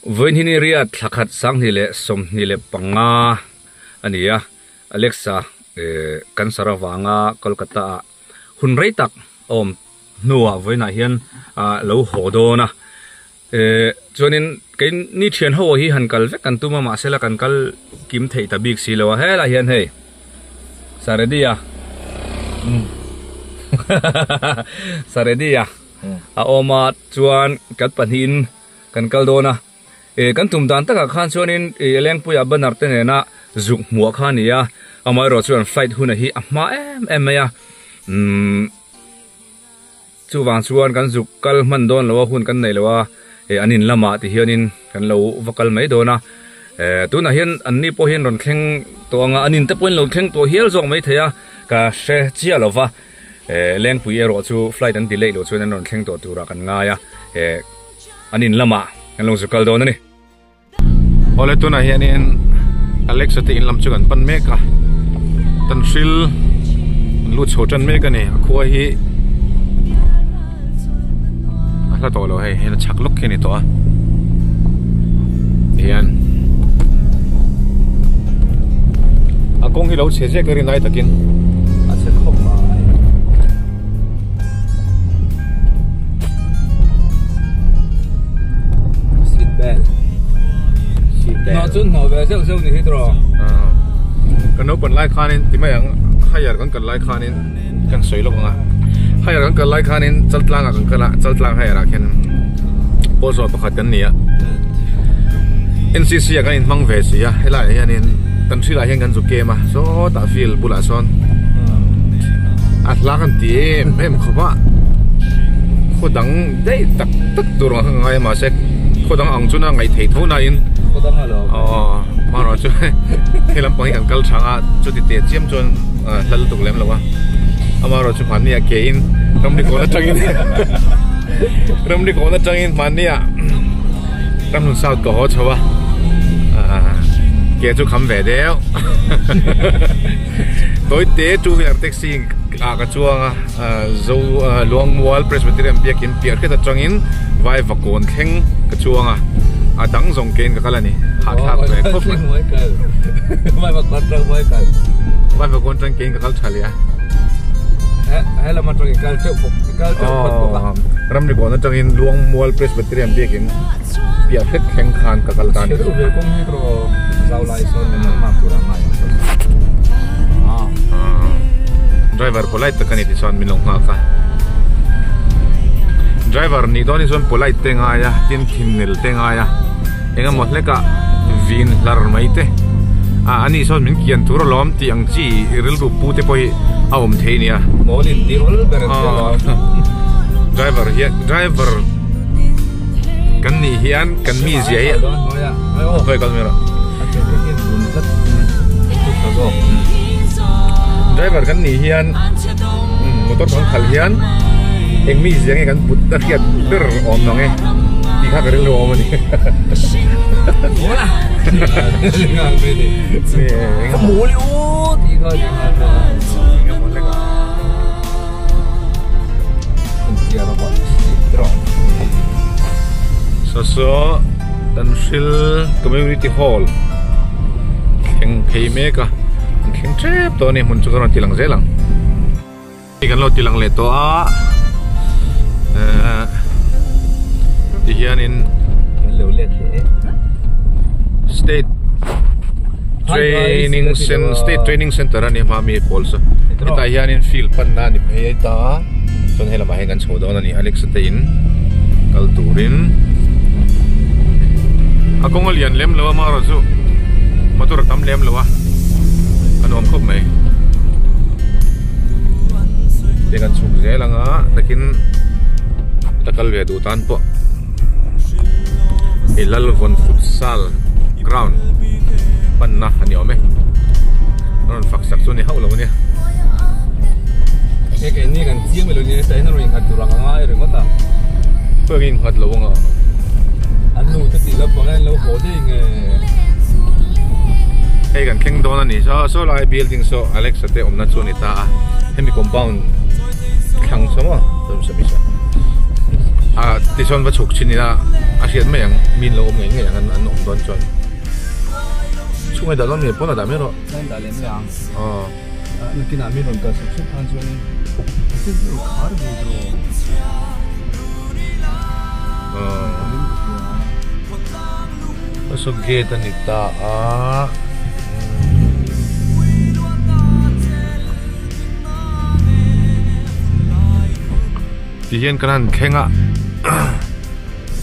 Voin hini ria thakat sang hile som hile panga ania Alexa kan sarawanga Kolkata hun reitak om nuwa voina hian lo hodona chuanin cái ni thian ho hi han kal ve kan tuma ma sela kan kal kim thei ta big si lo he la hian he saredia saredia a oma chuan kat panin kan kal dona kan tum dan taka khan chuanin leng puya banar te ne na zuk muwa khania amai ro chuan flight huna hi ama em ya chu wang chuan kan zuk kal man don lo hun kan nei lo anin lama ti hianin kan lo vakal mai dona tuna hian anni po hian ron thleng to anga anin te point lo thleng to hial zong mai theya ka she chia lova leng pui ero chu flight an delay lo chuan ron thleng to tura kan nga ya anin lama kan lo zukal dona ni ole tuna hianin Alexa te in lam chu kan pan meka tan sil lu chotan meka ni khua hi la to lo hay la chak luk kini to a hian akong hi lo che je kari nai takin a se khom ma seat belt no chun no ve seu ni hitro kan no pan lai khanin ti mai ang hayar kan lai khanin kan soi lo nga hay là cái like khanin chaltlang a kan kala chaltlang hay ra khen poso pakhat kan nia NCC a kan in mang ve sia helai hianin tan thila hian kan zu game a so ta feel bula son atla kan ti mem khoba khodang dei tak tak tur ngai ma se khodang ang chuna ngai thei thona in khodang alo ma ro chu helam pang kan kal thanga chu ti te chiam chon lal tuk lem lawa amaro chu mania ke in ramdi ko na changin ramdi ko na changin mania ramnu south ko ho chawa ke chu kham ve deu toi te tu her taxi ka chuanga zo long wall presbyterian biakin piar ke ta changin vai vakon theng ka chuanga adang zong ken ka kalani ha thak ve khop vai vakon trang vai kal vai vakon trang ken ka kal thalia hay là mặt trăng cao châu ram đi còn nó trăng in luang mual presbyterian biakin biar hết keng khan ka kaltan itu về công như pro giao lại son memang mampu ramai driver polite tekan itu son minong ngaka driver ni doni son polite tenga ya tin thinil tenga ya enga mohle ka vin lar maite ani son min kian tur lom ti ang chi ril ru pu te poi awm theinia molin tirol beret driver hian driver kan ni hian kan mi zia hi oi kan mera driver kan ni hian motor thong khal hian eng mi zia nge kan put ta hiat ber om nong e ti kha ka ril ro om ni hola ngang me ni ka mo li o ti kha ni nga mo le ka dia ro bot drone so Tansil Community Hall keng phei me ka keng trep to ni mun chu kan tilang zelang kan lo tilang le to a ti hianin lo le State Training Center ani mami polsa ita hianin field pan na ni phei ta son hela ma hengan chodo na ni Alex tein kalturin akong alian lem lawa ma razu motor tam lem lawa anom khop mai dengan chuk je langa takin takal ve du tan po ilal von futsal ground pan na ani ome non fak sak so ni haula ni ke ni kan chiang melo ni sai na ring hat turang nga ai ring ta pengin hat lo nga anu te ti la pa lo ho de nge hey kan keng don ani so lai building so Alex te omna chu ni ta hemi compound khang sama tom samisa ti son va chuk chini na hiện mấy anh min lâu mấy ngày anh ổn đoán cho chung ngày đó nó nhiều là đã mấy rồi nên đã lên hàng nó kia nào min rồi cả sắp ăn cho nên cái gì khó được rồi so ghê ta nít ta thì hiện cái anh khen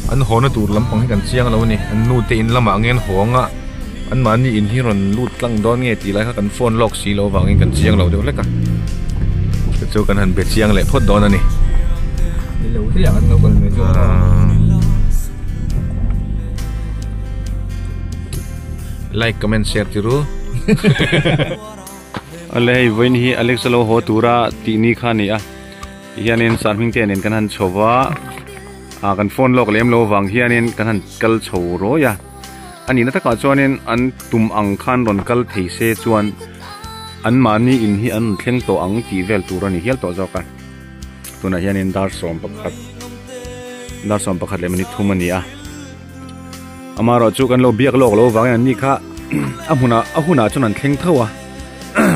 anh hồ nó tụt lắm bằng cái chiang lâu nè anh nuôi tiền lắm mà nghe hồ ngã anh mà đi in hi rồi lút lăng đón nghe thì lại cái phone lock xí lâu vào nghe cái chiang lâu được lấy cả cái chỗ cái anh bị chiang lại phốt đón nè lâu thế à anh đâu còn mấy chỗ like comment share tiru alai voin hi alex lo ho tura tini khani a hianin sarming ten en kan han chowa kan phone lok lem lo wang hianin kan han kal chho ro ya ani na taka chuanin an tum ang khan ron kal theise chuan an mani in hi an thleng to ang ti vel tur ani hial to zoka tuna hianin dar som pakhat lemani thumani a amaro chu kan lo biak lok lo wang an ni kha ahuna chun an thleng thawa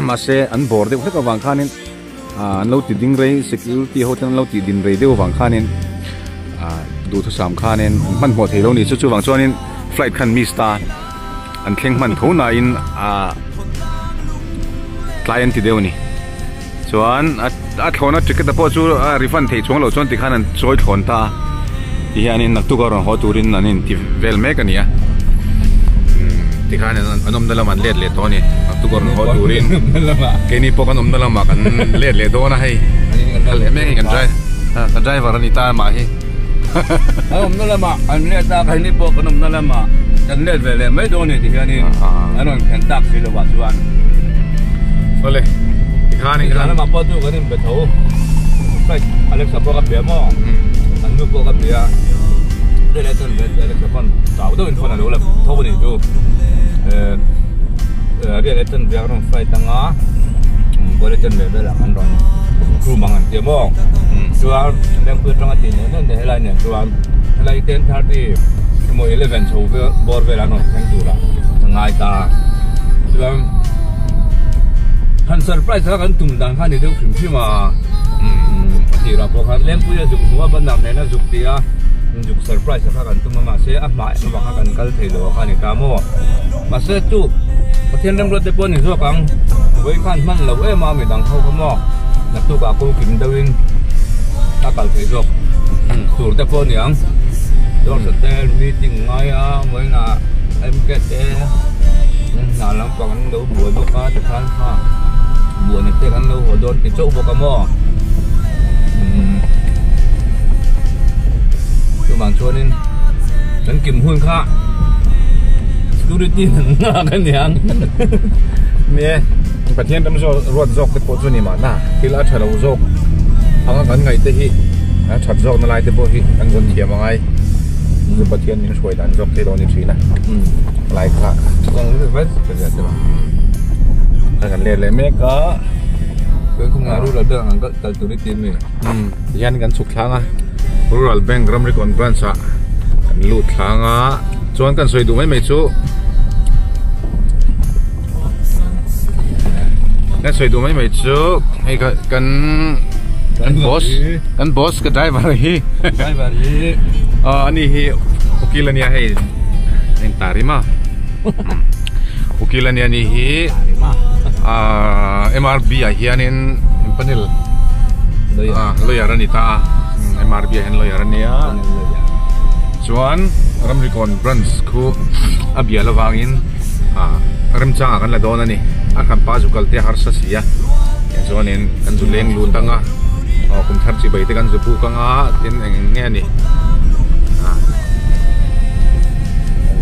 ma se an bor de ka wang khanin an lo ti ding rei security hotel lo ti din rei de wang khanin du thu sam khanin man mo thelo ni chu wang chuanin flight khan mi start an thleng man thona in client ti deuni chuan a thona ticket a po chu refund thei chung lo chuan ti khan an choi thon ta hianin nak tu gar ho turin anin ti vel mek ania ti khan anom dalaman let le to ni nak tu gar ho turin keni po kanom dalama kan let le do na hei le mek kan driver ani ta ma hi anom dalama an le ta kai ni po kanom dalama kan let vele mai do ni ti hianin anon kan tak silo wa chuan ole ti khan ni kan ma po tu kanin be tho flight alexa po ka be mo anh nuôi cô gặp gì à? Đây là tuần về là con tàu đâu in phone là đâu là thâu cái này chú. Đây là tuần về con phải tăng á. Có là tuần về là ăn rồi. Crew mang ăn tiệm bông. Chú à, đang quyết trong cái tiền này nên là này chú à, là 10:30 mỗi 11 số về bor về là nó thành chú là. Ngày ta. Chú à, hắn surprise là hắn tung đàn hắn đi đâu phim phim mà. Thì là có khán lên bây giờ dùng mua bên nam này nó dùng thì dùng surprise các bạn tụi mà sẽ áp mãi mà các bạn cần thấy lo khán cả mua mà sẽ chú có thiên lâm luật để bón thì sao càng với khán man lâu em mà mình đang thâu không mua là tụi bà cô kiếm đâu in ta cần thấy rồi tụi để bón nhàng đó là để meeting ngay mới là em cái thế là lắm còn đâu buổi bữa cá thì khán ha buổi này thì khán đâu hồi đón cái chỗ bữa cá mua tụi bạn cho nên đánh kiểm hôn khác security là cái nhang nèประเทศนั้นรวดจอกที่ปวดจุนี่มาหน้าที่ละฉันเราจอกเอางั้นไงเตะนะฉันจอกนั่นไรเตะพวกที่อันคนเทียมไงคือประเทศนี้ช่วยดันจอกที่เรานี่ทีนะไรค่ะต้องรู้ว่าเป็นยังไงบ้างถ้ากันเรียนเลยแม่ก็không ngờรู้เราเรื่องอันก็ตัดตัวนี้ทีมนี่ยันกันสุขทางอ่ะRural Bank Ramrikon branch ah kan lut thanga chuan kan soi du mai chu kan soi du mai chu ai kan boss ka driver hi ani hi ukilania hei eng tarima ukilania ni hi MRB ah hianin panel lawyer ani ta MRB hen lawyer ania chuan Ramrikon branch khu abia lawangin remchang kan la don ani a kan pa jukal te har sa sia chuanin kan zuleng lu tanga kum thar chi bai te kan zupu kanga tin eng nge ni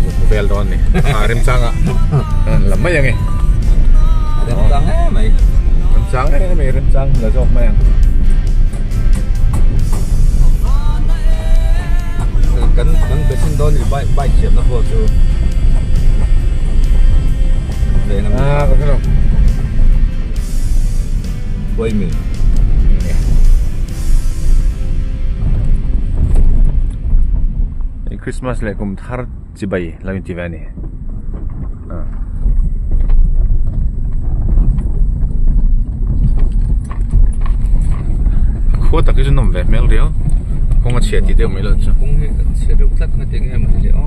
zupu bel don ni remchang lamai yang remchang mai remchang la jok mai kan be sin don ni bai chiam na ho chu le na có cái đâu quay mình Christmas le kum thar chibai la mi tivani kho ta ki nom ve mel rio kong a che ti de mai lo chu cũng sẽ được tắt cái tiếng em ở đây ó